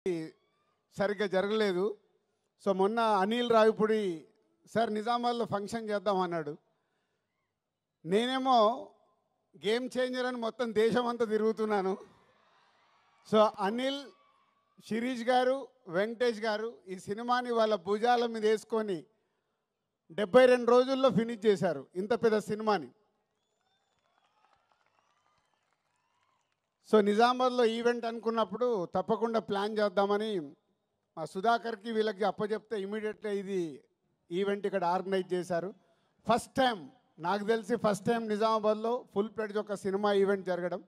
సరిగ్గా జరగలేదు. సో మొన్న అనిల్ రావిపూడి సార్ నిజామాబాద్లో ఫంక్షన్ చేద్దాం అన్నాడు. నేనేమో గేమ్ చేంజర్ అని మొత్తం దేశం అంతా తిరుగుతున్నాను. సో అనిల్, శిరీష్ గారు, వెంకటేష్ గారు ఈ సినిమాని వాళ్ళ భుజాల మీద వేసుకొని 72 రోజుల్లో ఫినిష్ చేశారు ఇంత పెద్ద సినిమాని. సో నిజామాబాద్లో ఈవెంట్ అనుకున్నప్పుడు తప్పకుండా ప్లాన్ చేద్దామని మా సుధాకర్కి వీళ్ళకి అప్పచెప్తే ఇమీడియట్గా ఇది ఈవెంట్ ఇక్కడ ఆర్గనైజ్ చేశారు. ఫస్ట్ టైం నాకు తెలిసి నిజామాబాద్లో ఫుల్ ప్లెడ్జ్ ఒక సినిమా ఈవెంట్ జరగడం.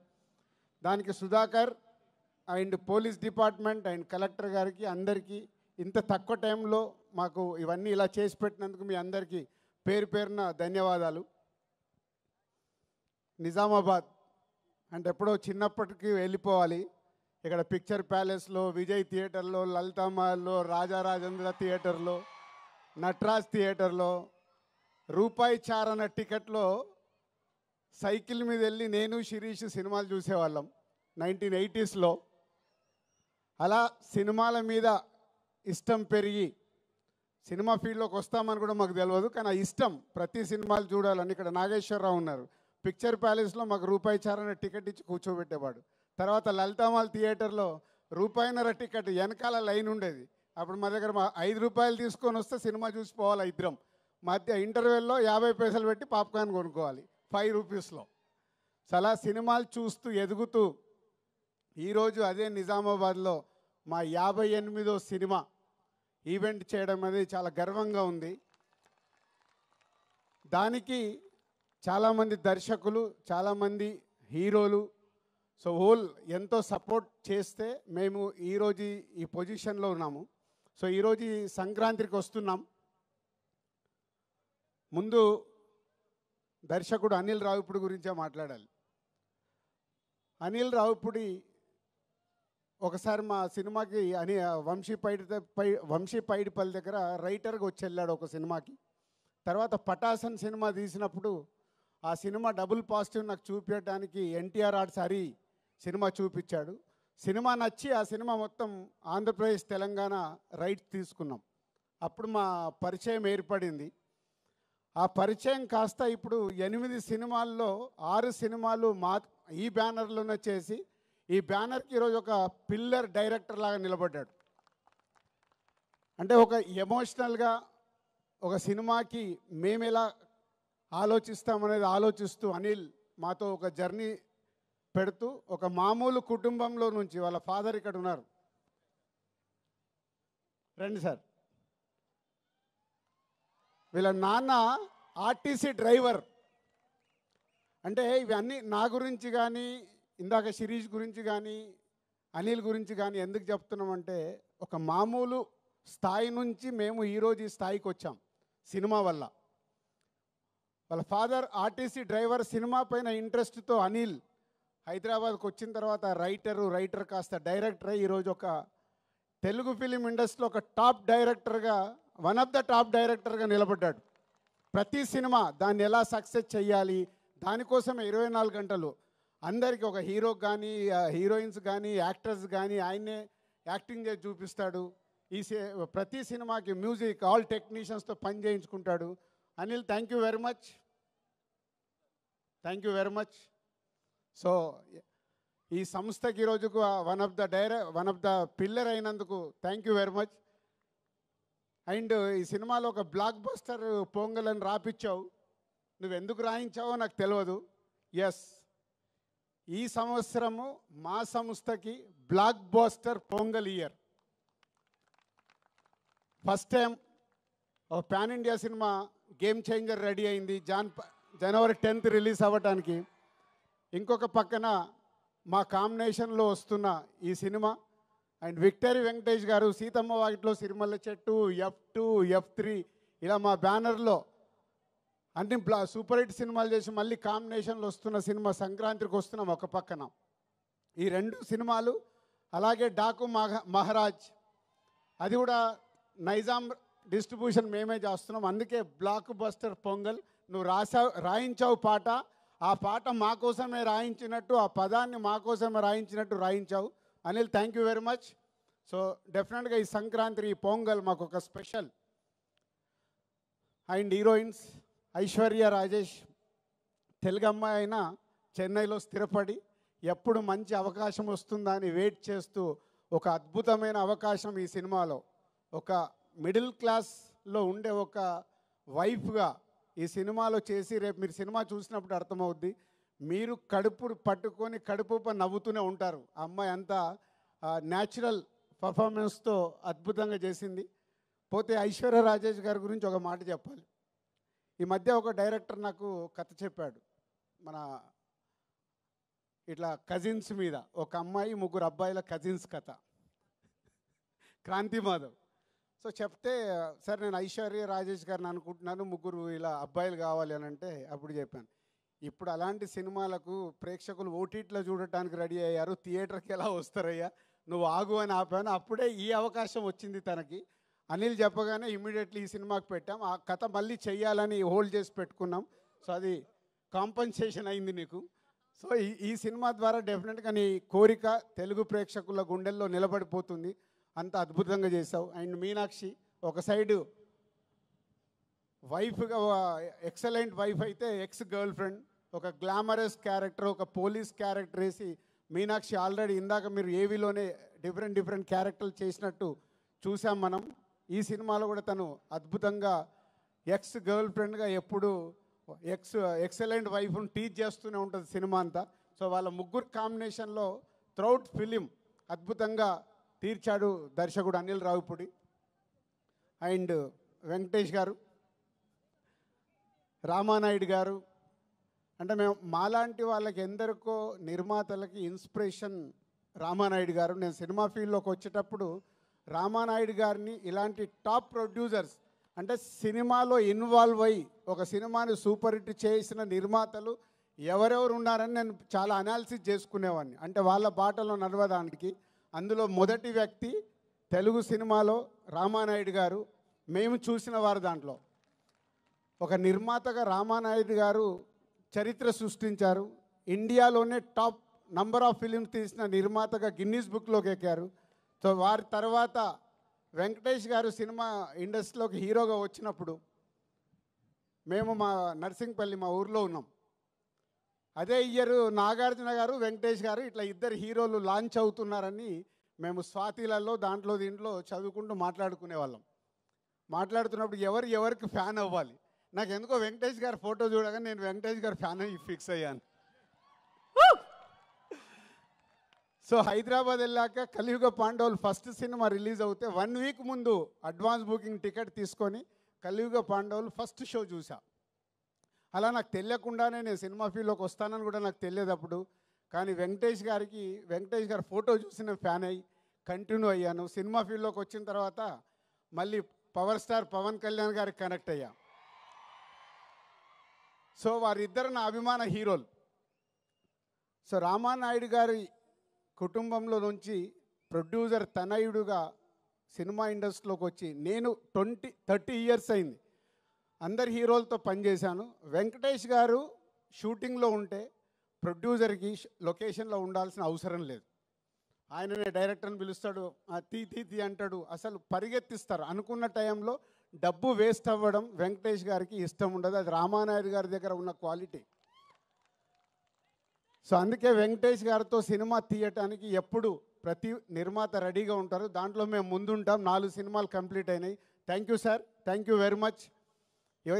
దానికి Sudhakar and police department and collector గారికి అందరికీ ఇంత తక్కువ టైంలో మాకు ఇవన్నీ ఇలా చేసి పెట్టినందుకు మీ అందరికీ పేరు పేరున ధన్యవాదాలు. నిజామాబాద్ అంటే ఎప్పుడో చిన్నప్పటికి వెళ్ళిపోవాలి. ఇక్కడ పిక్చర్ ప్యాలెస్లో, విజయ్ థియేటర్లో, లలితామహల్లో, రాజారాజేంద్ర థియేటర్లో, నటరాజ్ థియేటర్లో రూపాయి చారణ టికెట్లో సైకిల్ మీద వెళ్ళి నేను శిరీష్ సినిమాలు చూసేవాళ్ళం 1980sలో. అలా సినిమాల మీద ఇష్టం పెరిగి సినిమా ఫీల్డ్లోకి వస్తామని కూడా మాకు తెలియదు, కానీ ఆ ఇష్టం ప్రతి సినిమాలు చూడాలని. ఇక్కడ నాగేశ్వరరావు ఉన్నారు, పిక్చర్ ప్యాలెస్లో మాకు రూపాయి చారణ టికెట్ ఇచ్చి కూర్చోబెట్టేవాడు. తర్వాత లలితామాల్ థియేటర్లో రూపాయిన్నర టికెట్ వెనకాల లైన్ ఉండేది. అప్పుడు మా దగ్గర 5 రూపాయలు తీసుకొని వస్తే సినిమా చూసిపోవాలి ఇద్దరం. మధ్య ఇంటర్వెల్లో 50 పైసలు పెట్టి పాప్కార్న్ కొనుక్కోవాలి 5 రూపీస్లో. చాలా సినిమాలు చూస్తూ ఎదుగుతూ ఈరోజు అదే నిజామాబాద్లో మా 58వ సినిమా ఈవెంట్ చేయడం అనేది చాలా గర్వంగా ఉంది. దానికి చాలామంది దర్శకులు, చాలామంది హీరోలు, సో హోల్ ఎంతో సపోర్ట్ చేస్తే మేము ఈరోజు ఈ పొజిషన్లో ఉన్నాము. సో ఈరోజు ఈ సంక్రాంతికి వస్తున్నాం. ముందు దర్శకుడు అనిల్ రావిపూడి గురించే మాట్లాడాలి. అనిల్ రావిపూడి ఒకసారి మా సినిమాకి వంశీ పైడిపల్లి దగ్గర రైటర్గా వచ్చి వెళ్ళాడు ఒక సినిమాకి. తర్వాత పటాసన్ సినిమా తీసినప్పుడు ఆ సినిమా డబుల్ పాజిటివ్ నాకు చూపించడానికి ఎన్టీఆర్ ఆర్ట్స్ హరి సినిమా చూపించాడు. సినిమా నచ్చి ఆ సినిమా మొత్తం ఆంధ్రప్రదేశ్, తెలంగాణ రైట్స్ తీసుకున్నాం. అప్పుడు మా పరిచయం ఏర్పడింది. ఆ పరిచయం కాస్త ఇప్పుడు 8 సినిమాల్లో 6 సినిమాలు ఈ బ్యానర్లోనే చేసి ఈ బ్యానర్కి ఈరోజు ఒక పిల్లర్ డైరెక్టర్ లాగా నిలబడ్డాడు. అంటే ఒక ఎమోషనల్గా ఒక సినిమాకి మేము ఎలా ఆలోచిస్తామనేది ఆలోచిస్తూ అనిల్ మాతో ఒక జర్నీ పెడుతూ ఒక మామూలు కుటుంబంలో నుంచి, వాళ్ళ ఫాదర్ ఇక్కడ ఉన్నారు, రండి సార్, వీళ్ళ నాన్న ఆర్టీసీ డ్రైవర్. అంటే ఇవన్నీ నా గురించి కానీ, ఇందాక శిరీష్ గురించి కానీ, అనిల్ గురించి కానీ ఎందుకు చెప్తున్నామంటే ఒక మామూలు స్థాయి నుంచి మేము ఈరోజు ఈ స్థాయికి వచ్చాం సినిమా వల్ల. వాళ్ళ ఫాదర్ ఆర్టీసీ డ్రైవర్. సినిమా పైన ఇంట్రెస్ట్తో అనిల్ హైదరాబాద్కి వచ్చిన తర్వాత రైటర్ కాస్త డైరెక్టర్ అయ్యి ఈరోజు ఒక తెలుగు ఫిలిం ఇండస్ట్రీలో ఒక టాప్ డైరెక్టర్గా, వన్ ఆఫ్ ద టాప్ డైరెక్టర్గా నిలబడ్డాడు. ప్రతి సినిమా దాన్ని ఎలా సక్సెస్ చేయాలి, దానికోసమే 24 గంటలు అందరికీ, ఒక హీరోకి కానీ, హీరోయిన్స్ కానీ, యాక్టర్స్ కానీ ఆయన్నే యాక్టింగ్ చేసి చూపిస్తాడు. ప్రతి సినిమాకి మ్యూజిక్ ఆల్ టెక్నీషియన్స్తో పని చేయించుకుంటాడు. Anil, thank you very much. So ఈ సంస్థకి ఈరోజుకు వన్ ఆఫ్ ద పిల్లర్ అయినందుకు thank you very much. And ఈ సినిమాలో ఒక బ్లాక్ బస్టర్ పొంగల్ అని రాపిచ్చావు. నువ్వు ఎందుకు రాయించావో నాకు తెలియదు. ఎస్, ఈ సంవత్సరము మా సంస్థకి blockbuster Pongal year. First time ఒక పాన్ ఇండియా సినిమా గేమ్ చేంజర్ రెడీ అయింది. జనవరి 10th రిలీజ్ అవ్వటానికి. ఇంకొక పక్కన మా కాంబినేషన్లో వస్తున్న ఈ సినిమా అండ్ విక్టరీ వెంకటేష్ గారు సీతమ్మ వాకిట్లో సిరిమల్ల చెట్టు, F2, F3 ఇలా మా బ్యానర్లో అన్ని సూపర్ హిట్ సినిమాలు చేసి మళ్ళీ కాంబినేషన్లో వస్తున్న సినిమా సంక్రాంతికి వస్తున్నాం ఒక పక్కన. ఈ 2 సినిమాలు, అలాగే డాకు మహారాజ్, అది కూడా నైజాం డిస్ట్రిబ్యూషన్ మేమే చేస్తున్నాం. అందుకే బ్లాక్ బస్టర్ పొంగల్. నువ్వు రాయించావు పాట, ఆ పాట మా కోసమే రాయించినట్టు, ఆ పదాన్ని మా కోసమే రాయించినట్టు రాయించావు. Anil, thank you very much. So డెఫినెట్గా ఈ సంక్రాంతి ఈ పొంగల్ మాకు ఒక special. And heroines Aishwarya Rajesh Telugu అమ్మాయి అయినా చెన్నైలో స్థిరపడి ఎప్పుడు మంచి అవకాశం వస్తుందా అని వెయిట్ చేస్తూ ఒక అద్భుతమైన అవకాశం ఈ సినిమాలో ఒక మిడిల్ క్లాస్లో ఉండే ఒక వైఫ్గా ఈ సినిమాలో చేసి రేపు మీరు సినిమా చూసినప్పుడు అర్థమవుద్ది. మీరు కడుపు పట్టుకొని కడుపు నవ్వుతూనే ఉంటారు. ఆ అమ్మాయి అంతా న్యాచురల్ పర్ఫార్మెన్స్తో అద్భుతంగా చేసింది. పోతే ఐశ్వర్య రాజేష్ గారి గురించి ఒక మాట చెప్పాలి. ఈ మధ్య ఒక డైరెక్టర్ నాకు కథ చెప్పాడు. మన ఇట్లా కజిన్స్ మీద ఒక అమ్మాయి ముగ్గురు అబ్బాయిల కజిన్స్ కథ, క్రాంతి మాధవ్. సో చెప్తే సార్ నేను ఐశ్వర్య రాజేష్ గారిని అనుకుంటున్నాను, ముగ్గురు ఇలా అబ్బాయిలు కావాలి అని అంటే అప్పుడు చెప్పాను, ఇప్పుడు అలాంటి సినిమాలకు ప్రేక్షకులు ఓటీటీలో చూడటానికి రెడీ అయ్యారు, థియేటర్కి ఎలా వస్తారయ్యా, నువ్వు ఆగు అని ఆపాను. అప్పుడే ఈ అవకాశం వచ్చింది తనకి. అనిల్ చెప్పగానే ఇమీడియట్లీ ఈ సినిమాకి పెట్టాం. ఆ కథ మళ్ళీ చెయ్యాలని హోల్డ్ చేసి పెట్టుకున్నాం. సో అది కాంపన్సేషన్ అయింది నీకు. సో ఈ సినిమా ద్వారా డెఫినెట్గా నీ కోరిక తెలుగు ప్రేక్షకుల గుండెల్లో నిలబడిపోతుంది. అంత అద్భుతంగా చేసావు. అండ్ మీనాక్షి ఒక సైడు వైఫ్గా ఎక్సలెంట్ వైఫ్ అయితే ఎక్స్ గర్ల్ ఫ్రెండ్, ఒక గ్లామరస్ క్యారెక్టర్, ఒక పోలీస్ క్యారెక్టర్ వేసి మీనాక్షి ఆల్రెడీ ఇందాక మీరు ఏవీలోనే డిఫరెంట్ క్యారెక్టర్లు చేసినట్టు చూసాం మనం. ఈ సినిమాలో కూడా తను అద్భుతంగా ఎక్స్ గర్ల్ ఫ్రెండ్గా ఎప్పుడు ఎక్సలెంట్ వైఫ్ను టీచ్ చేస్తూనే ఉంటుంది సినిమా అంతా. సో వాళ్ళ ముగ్గురు కాంబినేషన్లో త్రౌట్ ఫిలిం అద్భుతంగా తీర్చాడు దర్శకుడు అనిల్ రావిపూడి. అండ్ వెంకటేష్ గారు, రామానాయుడు గారు, అంటే మేము మాలాంటి వాళ్ళకి ఎందరికో నిర్మాతలకి ఇన్స్పిరేషన్ రామానాయుడు గారు. నేను సినిమా ఫీల్డ్లోకి వచ్చేటప్పుడు రామానాయుడు గారిని ఇలాంటి టాప్ ప్రొడ్యూసర్స్, అంటే సినిమాలో ఇన్వాల్వ్ అయ్యి ఒక సినిమాని సూపర్ హిట్ చేసిన నిర్మాతలు ఎవరెవరు ఉన్నారని నేను చాలా అనాలిసిస్ చేసుకునేవాడిని, అంటే వాళ్ళ బాటలో నడవడానికి. అందులో మొదటి వ్యక్తి తెలుగు సినిమాలో రామానాయుడు గారు. మేము చూసిన వారు దాంట్లో ఒక నిర్మాతగా రామానాయుడు గారు చరిత్ర సృష్టించారు. ఇండియాలోనే టాప్ నంబర్ ఆఫ్ ఫిలిమ్స్ తీసిన నిర్మాతగా గిన్నీస్ బుక్లోకి ఎక్కారు. సో వారి తర్వాత వెంకటేష్ గారు సినిమా ఇండస్ట్రీలోకి హీరోగా వచ్చినప్పుడు మేము మా నర్సింగ్పల్లి మా ఊర్లో ఉన్నాం. అదే ఇయర్ నాగార్జున గారు వెంకటేష్ గారు ఇట్లా ఇద్దరు హీరోలు లాంచ్ అవుతున్నారని మేము స్వాతిలలో దాంట్లో దీంట్లో చదువుకుంటూ మాట్లాడుకునేవాళ్ళం. మాట్లాడుతున్నప్పుడు ఎవరికి ఫ్యాన్ అవ్వాలి, నాకు ఎందుకో వెంకటేష్ గారి ఫోటో చూడగానే నేను వెంకటేష్ గారి ఫ్యాన్ అయ్యి ఫిక్స్ అయ్యాను. సో హైదరాబాద్ వెళ్ళాక కలియుగ పాండవులు ఫస్ట్ సినిమా రిలీజ్ అవుతే 1 వీక్ ముందు అడ్వాన్స్ బుకింగ్ టికెట్ తీసుకొని కలియుగ పాండవులు ఫస్ట్ షో చూసా. అలా నాకు తెలియకుండానే నేను సినిమా ఫీల్డ్లోకి వస్తానని కూడా నాకు తెలియదు అప్పుడు. కానీ వెంకటేష్ గారి ఫోటో చూసి నేను ఫ్యాన్ అయ్యి కంటిన్యూ అయ్యాను. సినిమా ఫీల్డ్లోకి వచ్చిన తర్వాత మళ్ళీ పవర్ స్టార్ పవన్ కళ్యాణ్ గారికి కనెక్ట్ అయ్యా. సో వారిద్దరు నా అభిమాన హీరోలు. సో రామానాయుడు గారి కుటుంబంలో నుంచి ప్రొడ్యూసర్ తనయుడుగా సినిమా ఇండస్ట్రీలోకి వచ్చి నేను 30 ఇయర్స్ అయింది. అందరి హీరోలతో పనిచేశాను. వెంకటేష్ గారు షూటింగ్లో ఉంటే ప్రొడ్యూసర్కి లొకేషన్లో ఉండాల్సిన అవసరం లేదు. ఆయననే డైరెక్టర్ని పిలుస్తాడు, తీ అంటాడు, అసలు పరిగెత్తిస్తారు. అనుకున్న టైంలో డబ్బు వేస్ట్ అవ్వడం వెంకటేష్ గారికి ఇష్టం ఉండదు. అది రామానాయుడు గారి దగ్గర ఉన్న క్వాలిటీ. సో అందుకే వెంకటేష్ గారితో సినిమా తీయటానికి ఎప్పుడు ప్రతి నిర్మాత రెడీగా ఉంటారు. దాంట్లో మేము ముందుంటాం. 4 సినిమాలు కంప్లీట్ అయినాయి. Thank you sir, thank you very much.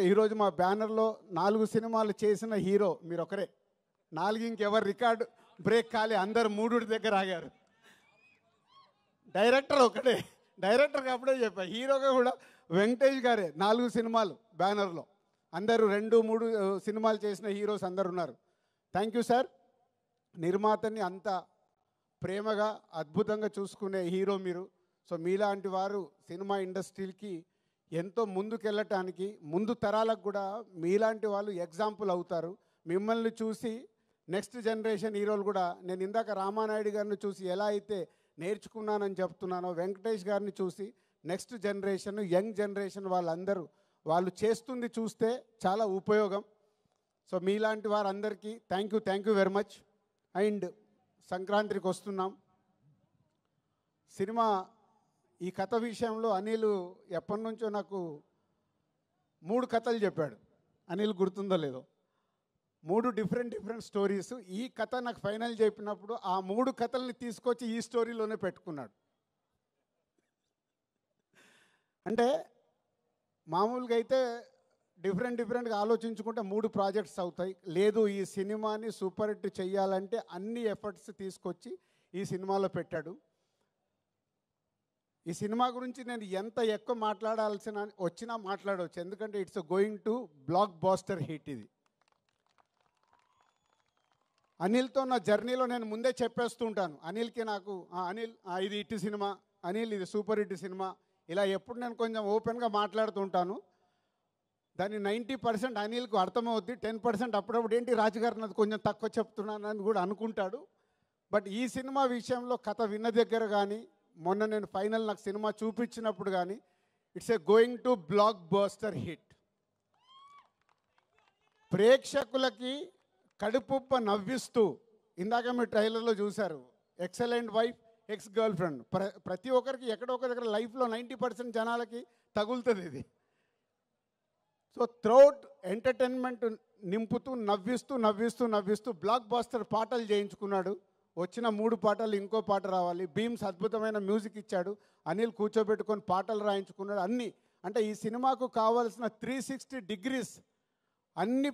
ఈరోజు మా బ్యానర్లో 4 సినిమాలు చేసిన హీరో మీరు ఒకరే. 4 ఇంకెవరు రికార్డు బ్రేక్ కాలే, అందరు 3 దగ్గర ఆగారు. డైరెక్టర్ ఒకటే, డైరెక్టర్కి అప్పుడే చెప్పా, హీరోగా కూడా వెంకటేష్ గారే. 4 సినిమాలు బ్యానర్లో, అందరూ 2-3 సినిమాలు చేసిన హీరోస్ అందరు ఉన్నారు. Thank you sir. నిర్మాతని అంత ప్రేమగా అద్భుతంగా చూసుకునే హీరో మీరు. సో మీలాంటి వారు సినిమా ఇండస్ట్రీకి ఎంతో ముందుకెళ్ళటానికి, ముందు తరాలకు కూడా మీలాంటి వాళ్ళు ఎగ్జాంపుల్ అవుతారు. మిమ్మల్ని చూసి నెక్స్ట్ జనరేషన్ హీరోలు కూడా, నేను ఇందాక రామానాయుడు గారిని చూసి ఎలా అయితే నేర్చుకున్నానని చెప్తున్నానో, వెంకటేష్ గారిని చూసి నెక్స్ట్ జనరేషన్, యంగ్ జనరేషన్ వాళ్ళందరూ వాళ్ళు చేస్తుంది చూస్తే చాలా ఉపయోగం. సో మీలాంటి వారందరికీ thank you very much. And సంక్రాంతికి వస్తున్నాం. సినిమా ఈ కథ విషయంలో అనిల్ ఎప్పటి నుంచో నాకు 3 కథలు చెప్పాడు. అనిల్ గుర్తుందో లేదో, 3 డిఫరెంట్ స్టోరీస్. ఈ కథ నాకు ఫైనల్ చెప్పినప్పుడు ఆ 3 కథల్ని తీసుకొచ్చి ఈ స్టోరీలోనే పెట్టుకున్నాడు. అంటే మామూలుగా అయితే డిఫరెంట్గా ఆలోచించుకుంటే 3 ప్రాజెక్ట్స్ అవుతాయి. లేదు, ఈ సినిమాని సూపర్ హిట్ చెయ్యాలంటే అన్ని ఎఫర్ట్స్ తీసుకొచ్చి ఈ సినిమాలో పెట్టాడు. ఈ సినిమా గురించి నేను ఎంత ఎక్కువ మాట్లాడాల్సిన వచ్చినా మాట్లాడవచ్చు, ఎందుకంటే it's going to blockbuster hit. ఇది అనిల్తో నా జర్నీలో నేను ముందే చెప్పేస్తూ ఉంటాను. అనిల్కి నాకు అనిల్ ఇది హిట్ సినిమా, అనిల్ ఇది సూపర్ హిట్ సినిమా, ఇలా ఎప్పుడు నేను కొంచెం ఓపెన్గా మాట్లాడుతూ ఉంటాను. దాన్ని 90% అనిల్కు అర్థమవుద్ది, 10% అప్పుడప్పుడు ఏంటి రాజుగారు నాది కొంచెం తక్కువ చెప్తున్నానని కూడా అనుకుంటాడు. బట్ ఈ సినిమా విషయంలో కథ విన్న దగ్గర కానీ, మొన్న నేను ఫైనల్ నాకు సినిమా చూపించినప్పుడు కానీ, it's a going to block buster hit. ప్రేక్షకులకి కడుపుప్ప నవ్విస్తూ, ఇందాక మీరు ట్రైలర్లో చూశారు, excellent wife ex girl friend. ప్రతి ఒక్కరికి ఎక్కడో ఒక దగ్గర లైఫ్లో 90% జనాలకి తగులుతుంది ఇది. సో త్రౌట్ ఎంటర్టైన్మెంట్ నింపుతూ నవ్విస్తూ బ్లాక్ బాస్టర్ పాటలు చేయించుకున్నాడు. వచ్చిన 3 పాటలు ఇంకో పాట రావాలి. బీమ్స్ అద్భుతమైన మ్యూజిక్ ఇచ్చాడు. అనిల్ కూర్చోబెట్టుకొని పాటలు రాయించుకున్నాడు. అన్నీ అంటే ఈ సినిమాకు కావాల్సిన 360 డిగ్రీస్ అన్నీ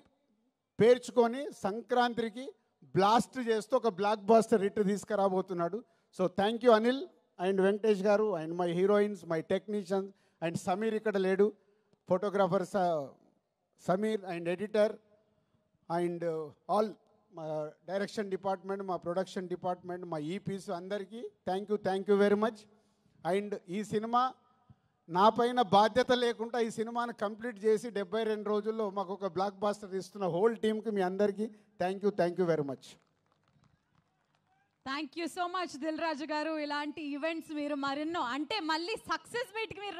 పేర్చుకొని సంక్రాంతికి బ్లాస్ట్ చేస్తూ ఒక బ్లాక్ బాస్టర్ హిట్ తీసుకురాబోతున్నాడు. So thank you Anil and Venkatesh garu and my heroines, my technicians and Sameer ఇక్కడ లేడు, photographer Sameer and editor and all మా డైరెక్షన్ డిపార్ట్మెంట్, మా ప్రొడక్షన్ డిపార్ట్మెంట్, మా ఈపీస్ అందరికీ thank you very much. And ఈ సినిమా నా పైన బాధ్యత లేకుండా ఈ సినిమాని కంప్లీట్ చేసి 72 రోజుల్లో మాకు ఒక బ్లాక్ బాస్టర్ ఇస్తున్న హోల్ టీమ్కి మీ అందరికీ thank you very much. Thank you so much Dil Raju garu. ఇలాంటి ఈవెంట్స్ మీరు మరెన్నో, అంటే మళ్ళీ సక్సెస్ మీట్కి మీరు